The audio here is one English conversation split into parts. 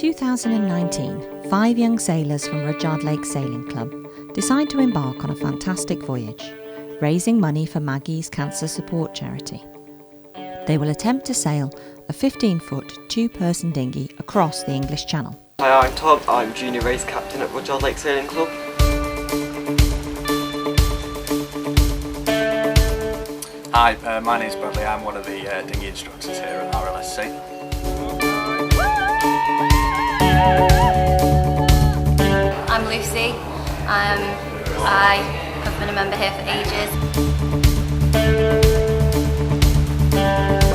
2019, 5 young sailors from Rudyard Lake Sailing Club decide to embark on a fantastic voyage, raising money for Maggie's cancer support charity. They will attempt to sail a 15-foot, two-person dinghy across the English Channel. Hi, I'm Tom. I'm junior race captain at Rudyard Lake Sailing Club. Hi, my name's Bradley. I'm one of the dinghy instructors here at RLSC. I'm Lucy. I have been a member here for ages.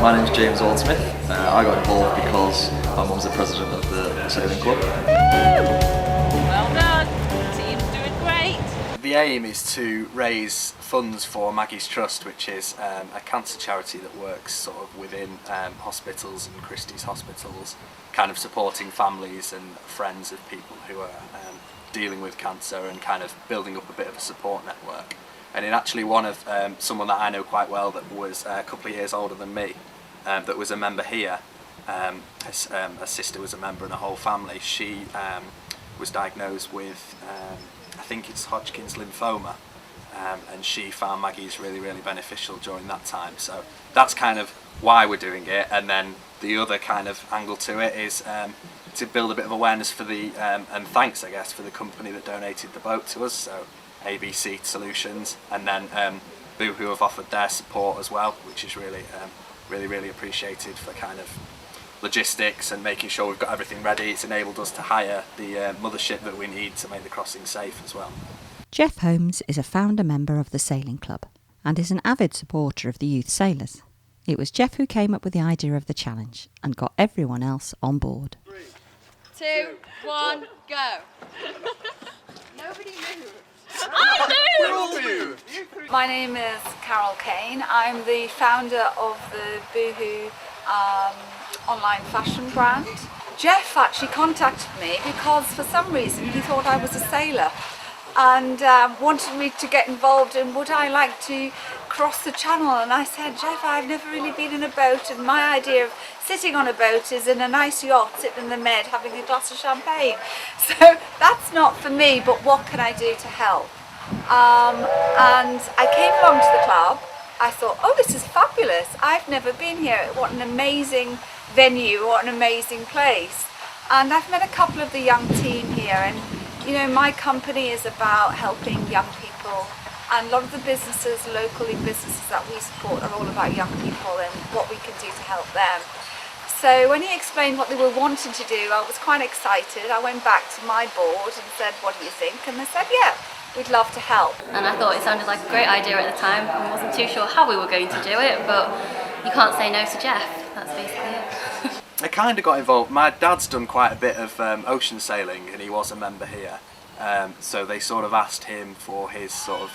My name's James Oldsmith. I got involved because my mum's the president of the sailing club. Well done, the team's doing great. The aim is to raise funds for Maggie's Trust, which is a cancer charity that works sort of within hospitals and Christie's hospitals, kind of supporting families and friends of people who are dealing with cancer and kind of building up a bit of a support network. And in actually one of someone that I know quite well that was a couple of years older than me, that was a member here, a sister was a member and a whole family. She was diagnosed with I think it's Hodgkin's lymphoma, and she found Maggie's really beneficial during that time. So that's kind of why we're doing it. And then the other kind of angle to it is to build a bit of awareness for the and thanks, I guess, for the company that donated the boat to us, so ABC Solutions, and then Boo, who have offered their support as well, which is really appreciated for kind of logistics and making sure we've got everything ready. It's enabled us to hire the mothership that we need to make the crossing safe as well. Jeff Holmes is a founder member of the Sailing Club and is an avid supporter of the youth sailors. It was Jeff who came up with the idea of the challenge and got everyone else on board. 3, 2, 1, go. Nobody moved. I moved! My name is Carol Kane. I'm the founder of the Boohoo online fashion brand. Jeff actually contacted me because for some reason he thought I was a sailor and wanted me to get involved in would I like to cross the channel, and I said, Jeff, I've never really been in a boat, and my idea of sitting on a boat is in a nice yacht, sitting in the med having a glass of champagne. So that's not for me, but what can I do to help? And I came along to the club. I thought, oh, this is fabulous. I've never been here. What an amazing venue, what an amazing place. And I've met a couple of the young team here, and you know, my company is about helping young people, and a lot of the businesses, locally businesses that we support, are all about young people and what we can do to help them. So when he explained what they were wanting to do, I was quite excited. I went back to my board and said, what do you think? And they said, yeah, we'd love to help. And I thought it sounded like a great idea at the time. I wasn't too sure how we were going to do it, but you can't say no to Jeff. That's basically it. I kind of got involved. My dad's done quite a bit of ocean sailing, and he was a member here. So they sort of asked him for his sort of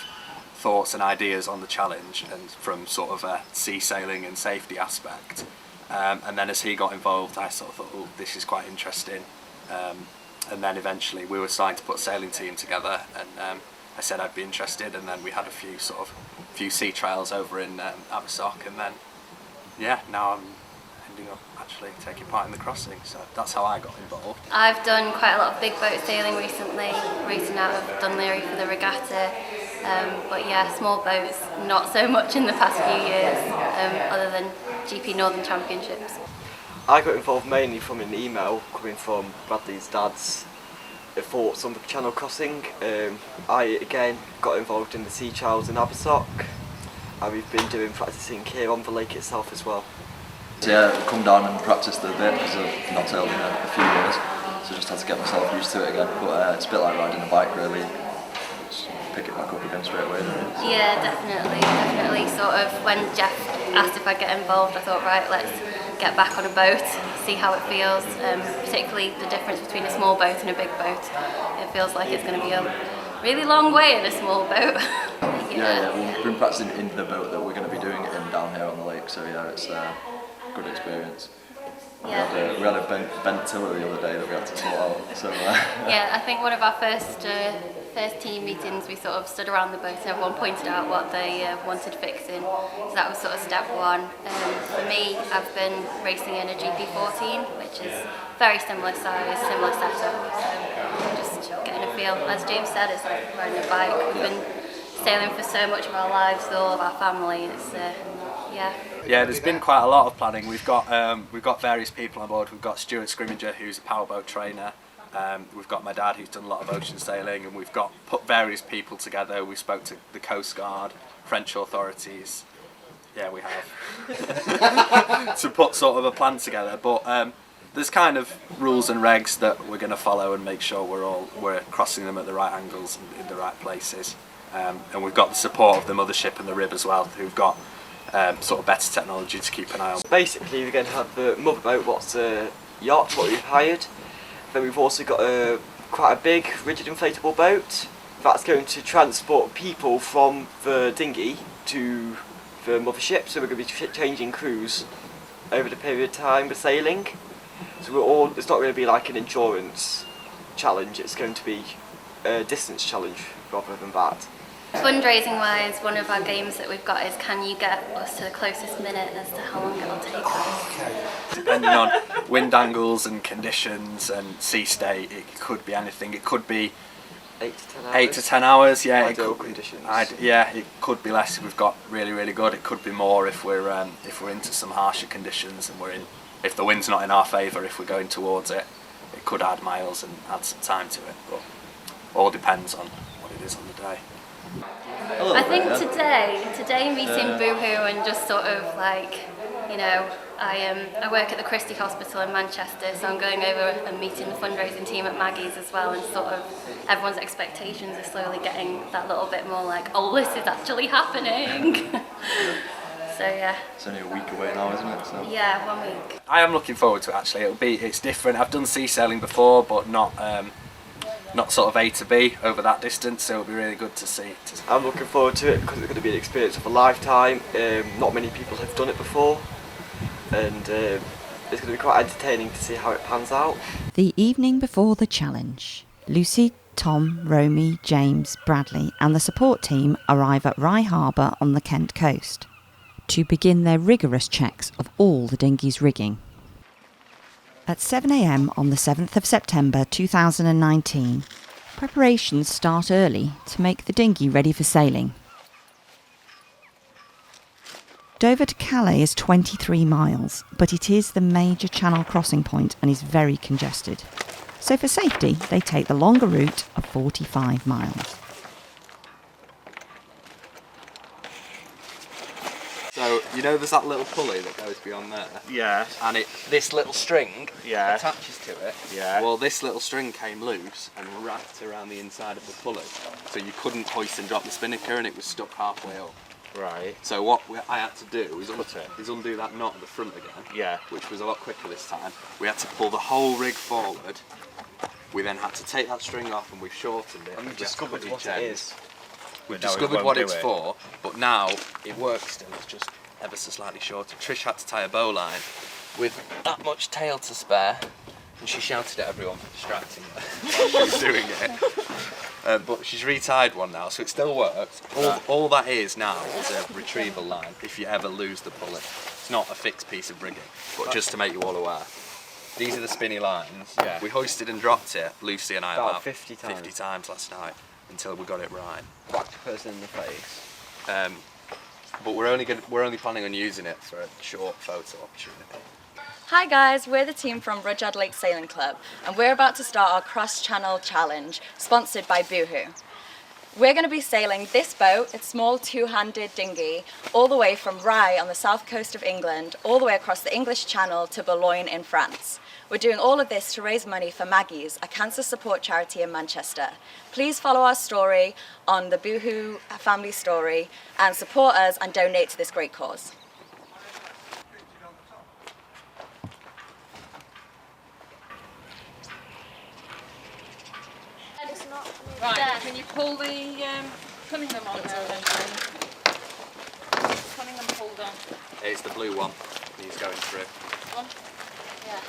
thoughts and ideas on the challenge, and from sort of a sea sailing and safety aspect. And then as he got involved, I sort of thought, oh, this is quite interesting. And then eventually we were starting to put a sailing team together, and I said I'd be interested, and then we had a few sea trials over in Abersock, and then yeah, now I'm ending up actually taking part in the crossing, so that's how I got involved. I've done quite a lot of big boat sailing recently, racing out of Dunleary for the regatta, but yeah, small boats, not so much in the past few years, other than GP Northern Championships. I got involved mainly from an email coming from Bradley's dad's thoughts on the channel crossing. I again got involved in the sea trials in Abersock, and we've been doing practicing here on the lake itself as well. Yeah, I've come down and practiced a bit because I've not sailed in a few years, so just had to get myself used to it again. But it's a bit like riding a bike, really. Just pick it back up again straight away. Yeah, definitely. Sort of when Jeff asked if I'd get involved, I thought, right, let's get back on a boat, see how it feels. Particularly the difference between a small boat and a big boat. It feels like it's going to be a really long way in a small boat. Yeah, we've been practicing in the boat that we're going to be doing it in down here on the lake, so yeah, it's a good experience. Yeah. We had a bent tiller the other day that we had to sort out. So, Yeah, I think one of our first first team meetings, we sort of stood around the boat and everyone pointed out what they wanted fixing. So that was sort of step one. For me, I've been racing in a GP14, which is very similar size, similar setup. So just getting a feel. As James said, it's like riding a bike. We've been sailing for so much of our lives with all of our family. It's Yeah, there's been quite a lot of planning. We've got various people on board. We've got Stuart Scrimminger, who's a powerboat trainer. We've got my dad, who's done a lot of ocean sailing, and we've put various people together. We spoke to the Coast Guard, French authorities. Yeah, we have to put sort of a plan together. But there's kind of rules and regs that we're going to follow and make sure we're crossing them at the right angles and in the right places. And we've got the support of the mothership and the RIB as well, who've got sort of better technology to keep an eye on. Basically, we're going to have the mother boat, what's a yacht, what we've hired. Then we've also got quite a big rigid inflatable boat that's going to transport people from the dinghy to the mothership. So we're going to be changing crews over the period of time we're sailing. So it's not going to be like an endurance challenge, it's going to be a distance challenge rather than that. Fundraising wise, one of our games that we've got is can you get us to the closest minute as to how long it'll take us. Depending on wind angles and conditions and sea state, it could be anything. It could be 8 to 10 hours. 8 to 10 hours, yeah. Ideal conditions. It could be less if we've got really, really good. It could be more if we're into some harsher conditions and if the wind's not in our favour. If we're going towards it, it could add miles and add some time to it. But all depends on what it is on the day. I think today meeting Boohoo and just sort of like, you know, I work at the Christie Hospital in Manchester, so I'm going over and meeting the fundraising team at Maggie's as well, and sort of everyone's expectations are slowly getting that little bit more like, oh, this is actually happening. So yeah. It's only a week away now, isn't it? So. Yeah, 1 week. I am looking forward to it actually. It's different. I've done sea sailing before, but not sort of A to B over that distance, so it'll be really good to see. I'm looking forward to it because it's going to be an experience of a lifetime. Not many people have done it before, and it's going to be quite entertaining to see how it pans out. The evening before the challenge, Lucy, Tom, Romy, James, Bradley and the support team arrive at Rye Harbour on the Kent coast to begin their rigorous checks of all the dinghy's rigging. At 7 a.m. on the 7th of September 2019, preparations start early to make the dinghy ready for sailing. Dover to Calais is 23 miles, but it is the major channel crossing point and is very congested. So for safety, they take the longer route of 45 miles. So, you know there's that little pulley that goes beyond there? Yeah. And this little string Yeah. attaches to it. Yeah. Well, this little string came loose and wrapped around the inside of the pulley. So you couldn't hoist and drop the spinnaker and it was stuck halfway up. Right. So what I had to do is undo that knot at the front again. Yeah. Which was a lot quicker this time. We had to pull the whole rig forward. We then had to take that string off and we've shortened it. And we've We had to discovered put what each it end. is. We've No, it discovered won't what do it's it. for, but now it works still, it's just ever so slightly shorter. Trish had to tie a bowline with that much tail to spare, and she shouted at everyone for distracting her while she was doing it. But she's retied one now, so it still works. All that is now is a retrieval line if you ever lose the pulley. It's not a fixed piece of rigging, but just to make you all aware. These are the spinny lines. Yeah. We hoisted and dropped it, Lucy and I, About 50 times. 50 times last night until we got it right. Whacked a person in the face. But we're only planning on using it for a short photo opportunity. Hi guys, we're the team from Rudyard Lake Sailing Club and we're about to start our cross-channel challenge sponsored by Boohoo. We're going to be sailing this boat, it's small two-handed dinghy, all the way from Rye on the south coast of England, all the way across the English Channel to Boulogne in France. We're doing all of this to raise money for Maggie's, a cancer support charity in Manchester. Please follow our story on the Boohoo family story and support us and donate to this great cause. Right, can you pull the Cunningham on there then? Cunningham pulled on. It's the blue one he's going through. One? Yeah.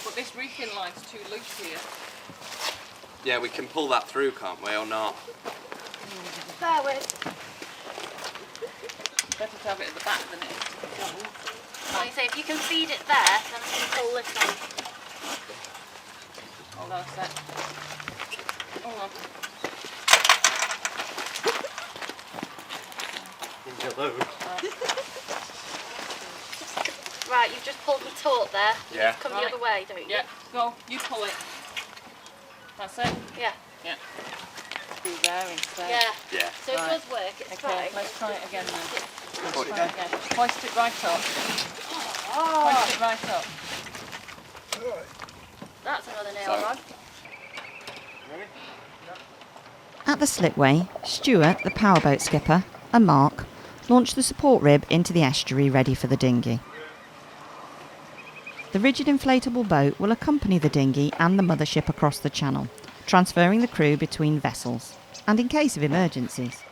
But this reefing line's too loose here. Yeah, we can pull that through, can't we, or not? Bear with. Better to have it at the back than it is. Like I say, if you can feed it there, then I can pull this on. Hold on a sec. Hold on. Right, you've just pulled the taut there. Yeah. Come the other way, don't you? Yeah, go. You pull it. That's it. Yeah. Yeah. Through there instead. Yeah. Yeah. So it Right. does work, it's Okay, fine. let's try it again then. Put it Try it again. Hoist it right up. Hoist it right up. That's another nail So- rod. At the slipway, Stuart, the powerboat skipper, and Mark launched the support rib into the estuary ready for the dinghy. The rigid inflatable boat will accompany the dinghy and the mothership across the channel, transferring the crew between vessels, and in case of emergencies.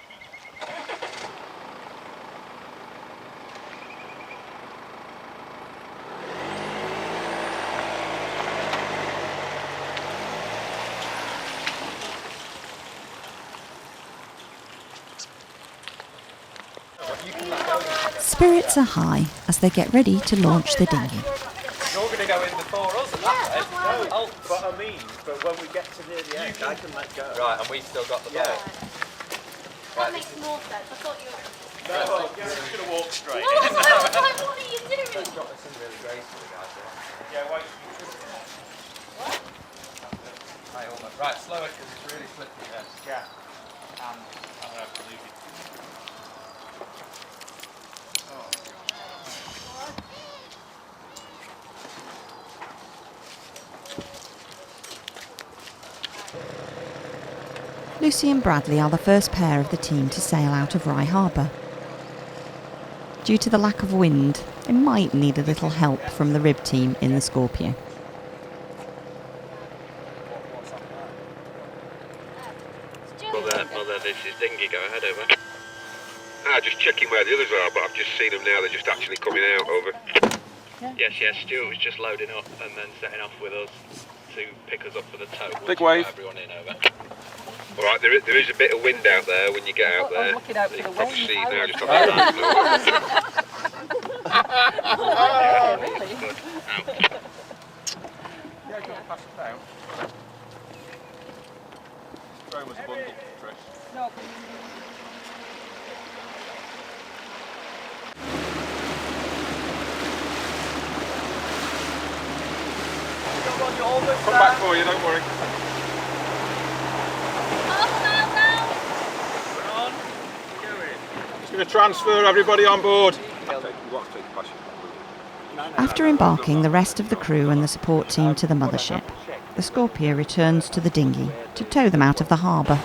Spirits are high as they get ready to launch the dinghy. You're going to go in before us and that way. No, but I mean, but when we get to near the end, I can let go. Right, and we still got the boat. That makes more sense. I thought you were... No, you're just going to walk straight. No, I was like, what are you doing? Got this in really gracefully, guys. Yeah, wait. Right, slower because it's really slippery there. Yeah. And I don't believe it. Lucy and Bradley are the first pair of the team to sail out of Rye Harbour. Due to the lack of wind, they might need a little help from the rib team in the Scorpio. Mother, this is dinghy, go ahead, over. Just checking where the others are, but I've just seen them now, they're just actually coming out, over. Yes, Stuart was just loading up and then setting off with us to pick us up for the tow. Big wave. Everyone in, over. Alright, there is a bit of wind out there when you get out there. looking out You for can the probably wave. see it now, just on the side. Really? Good. Out. Yeah, go pass it down. Throw him as a bundle, Trish. No. Come back for you, don't worry. Just going to transfer everybody on board. After embarking the rest of the crew and the support team to the mothership, the Scorpio returns to the dinghy to tow them out of the harbour.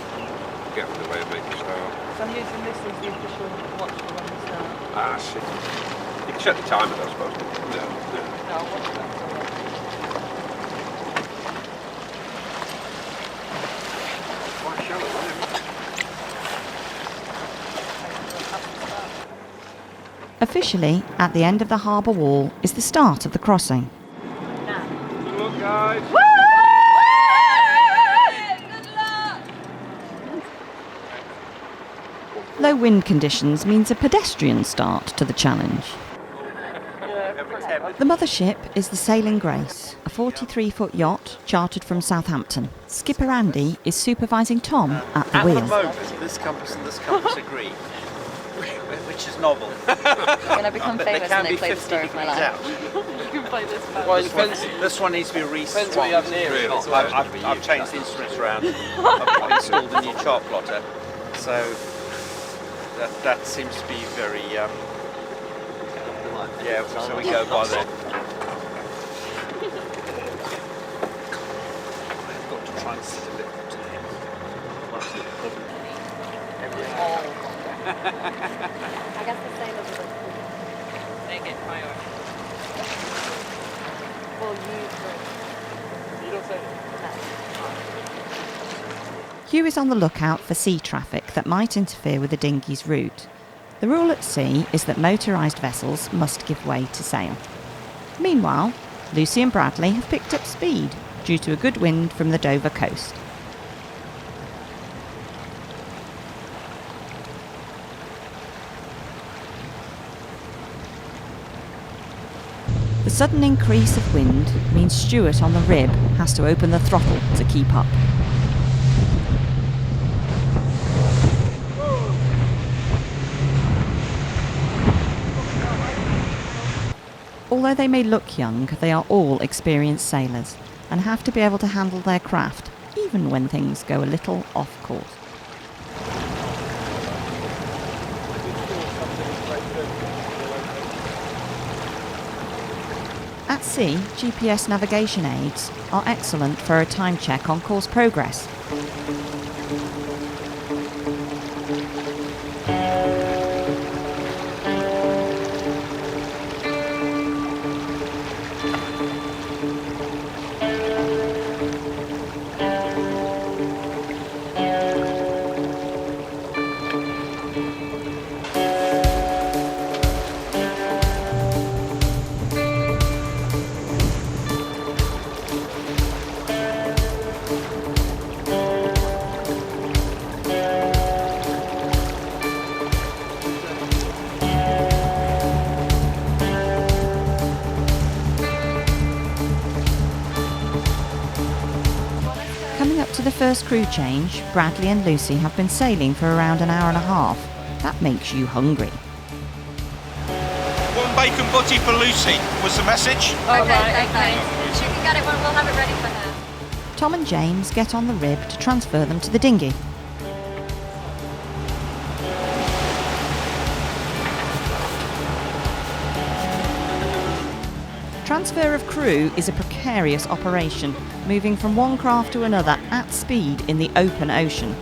Get out of the way of making start. So I'm using this as the official watch for when we start. Ah, shit. You can check the timer, I suppose. No. No, watch that. Quite shallow, isn't it? Officially, at the end of the harbour wall is the start of the crossing. Good luck, guys. Low wind conditions means a pedestrian start to the challenge. The mothership is the Sailing Grace, a 43-foot yacht chartered from Southampton. Skipper Andy is supervising Tom at the wheel. This compass and this compass agree, which is novel. When I become But they famous can and they be play the 50 story of my degrees life. out. You can play this back. Well, this one needs to be re-swapped. I've changed the instruments around. I've installed a new chart plotter, so that seems to be very. Yeah, so we go by there. I've got to try and sit a bit to him. I guess the sailors are They get priority. well, you You don't say Hugh is on the lookout for sea traffic that might interfere with the dinghy's route. The rule at sea is that motorised vessels must give way to sail. Meanwhile, Lucy and Bradley have picked up speed due to a good wind from the Dover coast. The sudden increase of wind means Stuart on the rib has to open the throttle to keep up. Although they may look young, they are all experienced sailors and have to be able to handle their craft, even when things go a little off course. At sea, GPS navigation aids are excellent for a time check on course progress. Coming up to the first crew change, Bradley and Lucy have been sailing for around an hour and a half. That makes you hungry. One bacon butty for Lucy was the message. Okay. She can get it when we'll have it ready for her. Tom and James get on the rib to transfer them to the dinghy. Transfer of crew is a precarious operation, moving from one craft to another at speed in the open ocean.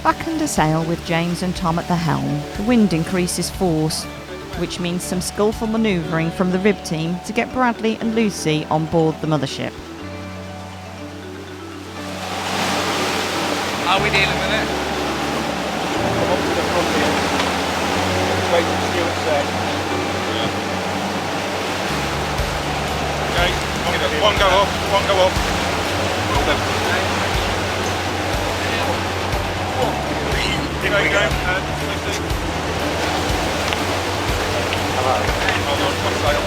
Back under sail with James and Tom at the helm, the wind increases force, which means some skillful manoeuvring from the rib team to get Bradley and Lucy on board the mothership. How are we dealing with it? Come up to the front here. Wait for Stuart to say. Okay, one go up, one go up. Go, Lucy. Hello. Hold on, one sail.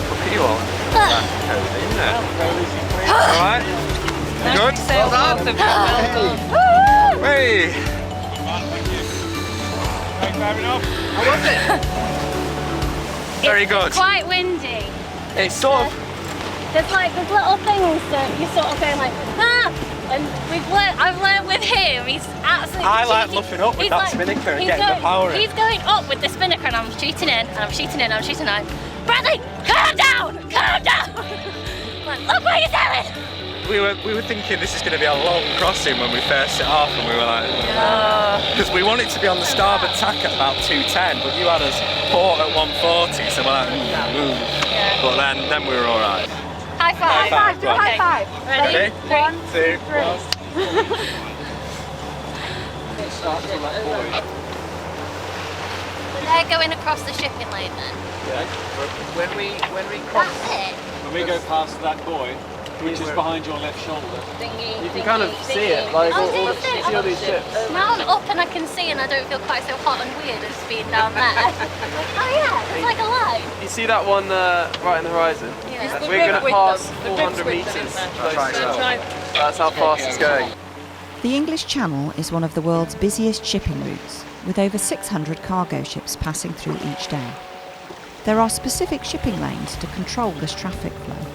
Look at you all. In there. Alright? Good? Well done. Hey! Fair enough. How was it? Very good. It's quite windy. It's sort of... There's little things that you're sort of going like, ah! And I've learned with him, he's absolutely I like cheeky. luffing up with He's that like- spinnaker and he's getting the power in. He's going up with the spinnaker and I'm shooting in, and I'm shooting in, and I'm shooting out. Bradley, calm down! Calm down! Like, look where you're sailing! We were thinking this is going to be a long crossing when we first set off, and we were like, because we wanted to be on the starboard tack at about 210, but you had us port at 140, so we're like, ooh. But then we were all right. High five! High five! Do a high five! Ready? Okay. 1, 2, 3. They're going across the shipping lane then. Yeah. When we cross, That's it. when we go past that buoy, which is behind your left shoulder, Dinghy, you can kind of see it, like see all these ships. Now I'm up and I can see, and I don't feel quite so hot and weird as being down there. Oh yeah, it's like a line. You see that one right in the horizon? Yeah. We're going to pass 400 metres. That's how fast it's going. The English Channel is one of the world's busiest shipping routes, with over 600 cargo ships passing through each day. There are specific shipping lanes to control this traffic flow.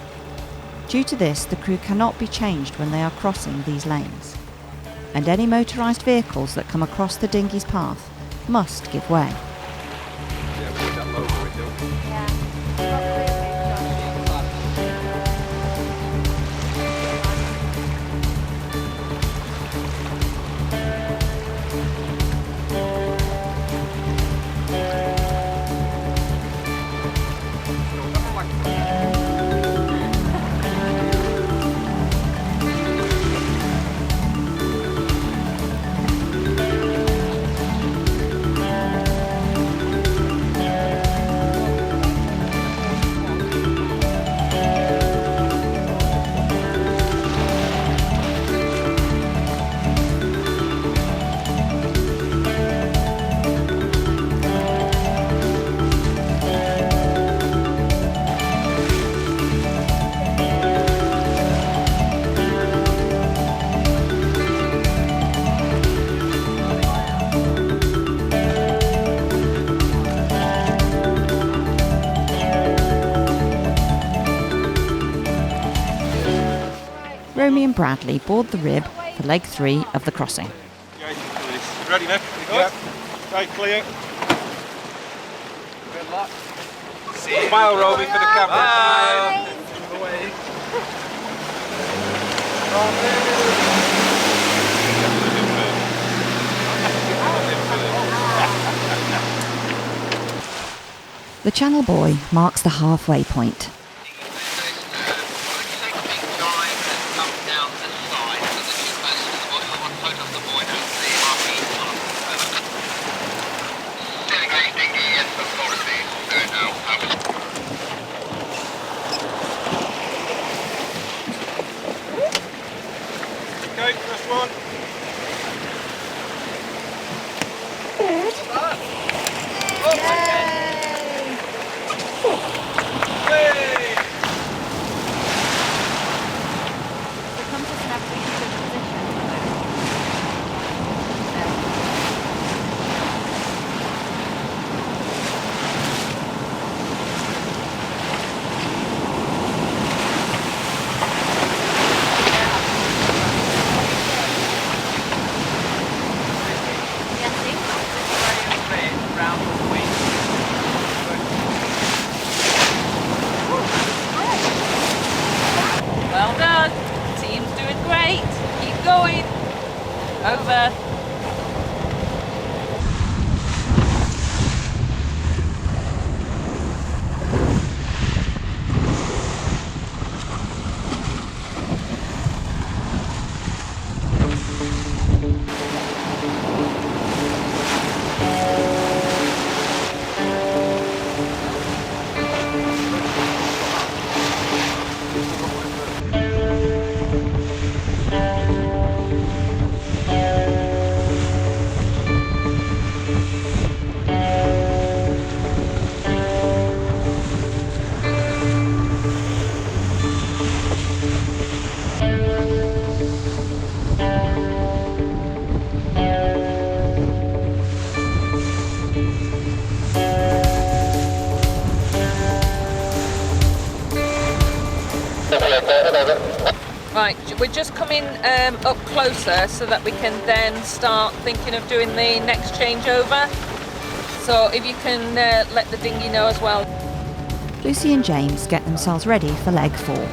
Due to this, the crew cannot be changed when they are crossing these lanes, and any motorised vehicles that come across the dinghy's path must give way. Romy and Bradley board the rib for leg 3 of the crossing. Ready, Nick? Yep. Okay, clear. Good luck. Smile, Romy, for the camera. Bye. The Channel Boy marks the halfway point. Okay, first one. Well done. Team's doing great. Keep going. Over. Right, we're just coming up closer so that we can then start thinking of doing the next changeover. So if you can let the dinghy know as well. Lucy and James get themselves ready for leg 4.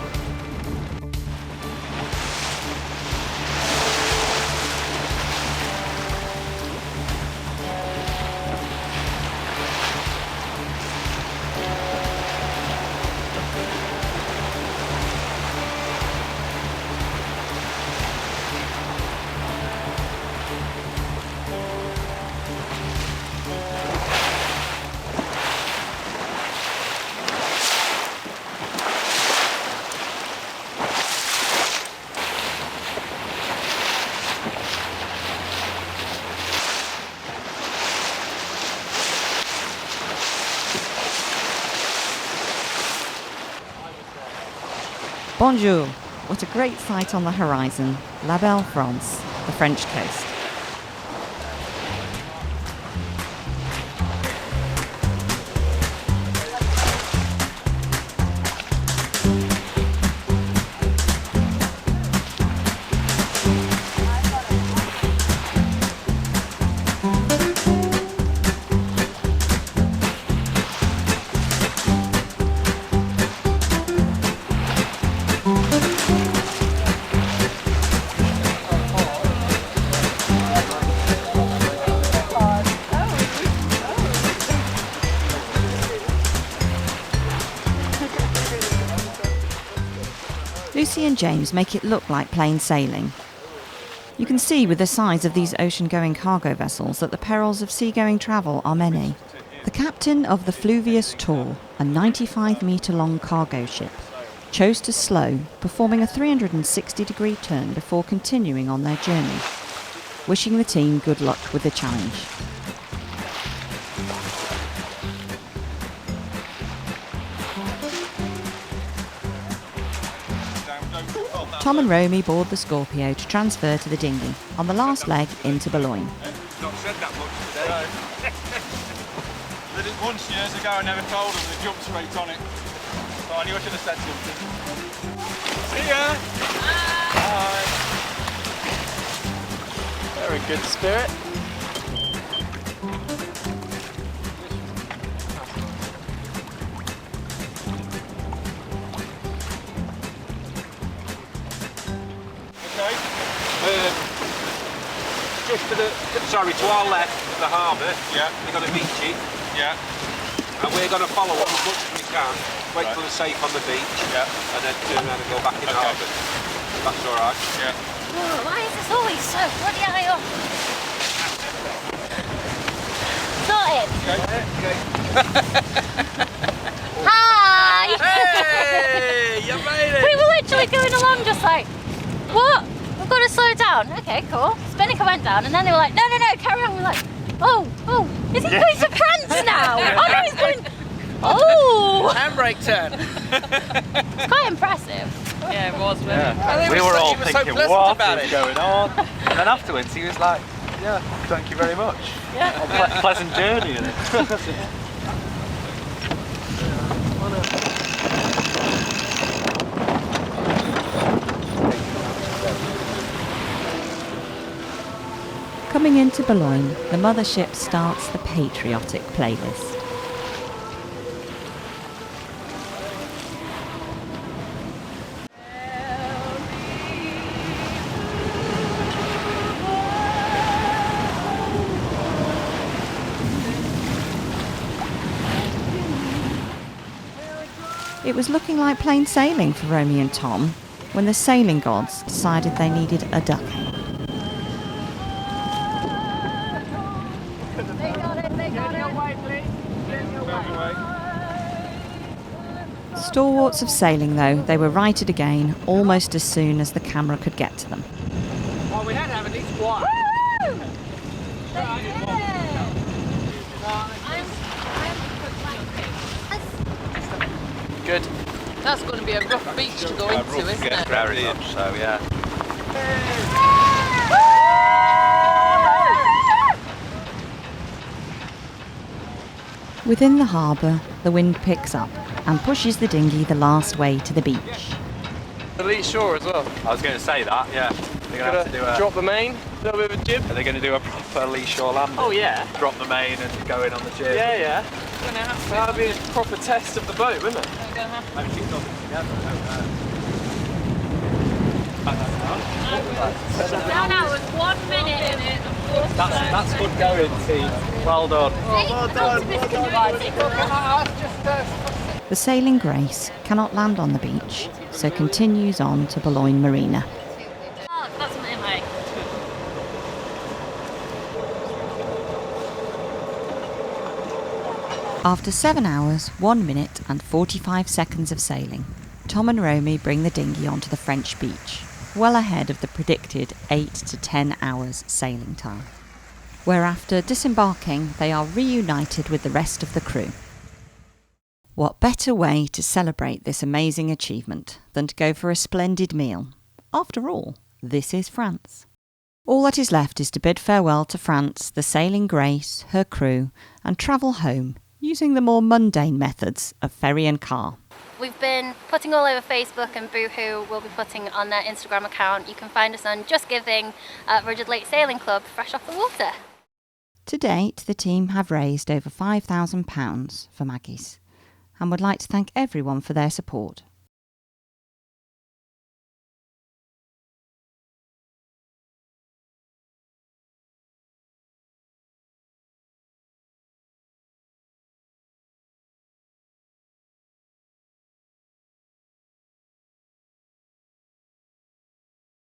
Bonjour! What a great sight on the horizon, La Belle France, the French coast. Lucy and James make it look like plain sailing. You can see with the size of these ocean-going cargo vessels that the perils of sea-going travel are many. The captain of the Fluvius Tor, a 95-metre-long cargo ship, chose to slow, performing a 360-degree turn before continuing on their journey, wishing the team good luck with the challenge. Tom and Romy board the Scorpio to transfer to the dinghy on the last leg into Boulogne. Not said that much today. Did it once years ago, I never told them, they jumped straight on it. So I knew I should have said something. See ya! Bye. Good spirit. Just to to our left of the harbour, we've got a beachy. Yeah. And we're going to follow up as much as we can, wait till they're safe on the beach, and then turn around and go back in the harbour. That's alright. Yeah. Oh, why is this always so bloody high up? Sorted. Okay. Hi! Hey, you made it! We were literally going along just like, what? We've got to slow down. Okay, cool. Spinnaker went down and then they were like, no, carry on. We're like, oh, is he going to France now? Oh no, he's going, Handbrake turn. It's quite impressive. Yeah, it was, wasn't it? Yeah. We were all thinking, what is it? going on? And then afterwards he was like, yeah, thank you very much. Yeah. Pleasant journey, isn't it? Coming into Boulogne, the mothership starts the patriotic playlist. It was looking like plain sailing for Romy and Tom when the sailing gods decided they needed a ducking. Stalwarts of sailing though, they were righted again almost as soon as the camera could get to them. Well, we had to have at least one. Good. That's going to be a rough beach to go into, isn't it? Very much so, yeah. Within the harbour, the wind picks up and pushes the dinghy the last way to the beach. The lee shore as well. I was going to say that, yeah. They're going to have to do a... Drop the main, a little bit of a jib. Are they going to do a proper lee shore landing? Oh yeah. Drop the main and go in on the jib? Yeah. That'll be a proper test of the boat, wouldn't it? Maybe keep talking together, Down hours, 1 minute. That's good going, team. Well done. The Sailing Grace cannot land on the beach, so continues on to Boulogne Marina. Oh, that's something like. After 7 hours, 1 minute and 45 seconds of sailing, Tom and Romy bring the dinghy onto the French beach, well ahead of the predicted 8 to 10 hours sailing time, where after disembarking they are reunited with the rest of the crew. What better way to celebrate this amazing achievement than to go for a splendid meal? After all, this is France. All that is left is to bid farewell to France, the Sailing Grace, her crew, and travel home using the more mundane methods of ferry and car. We've been putting all over Facebook, and Boohoo will be putting on their Instagram account. You can find us on Just Giving at Rudyard Lake Sailing Club, fresh off the water. To date, the team have raised over £5,000 for Maggie's and would like to thank everyone for their support.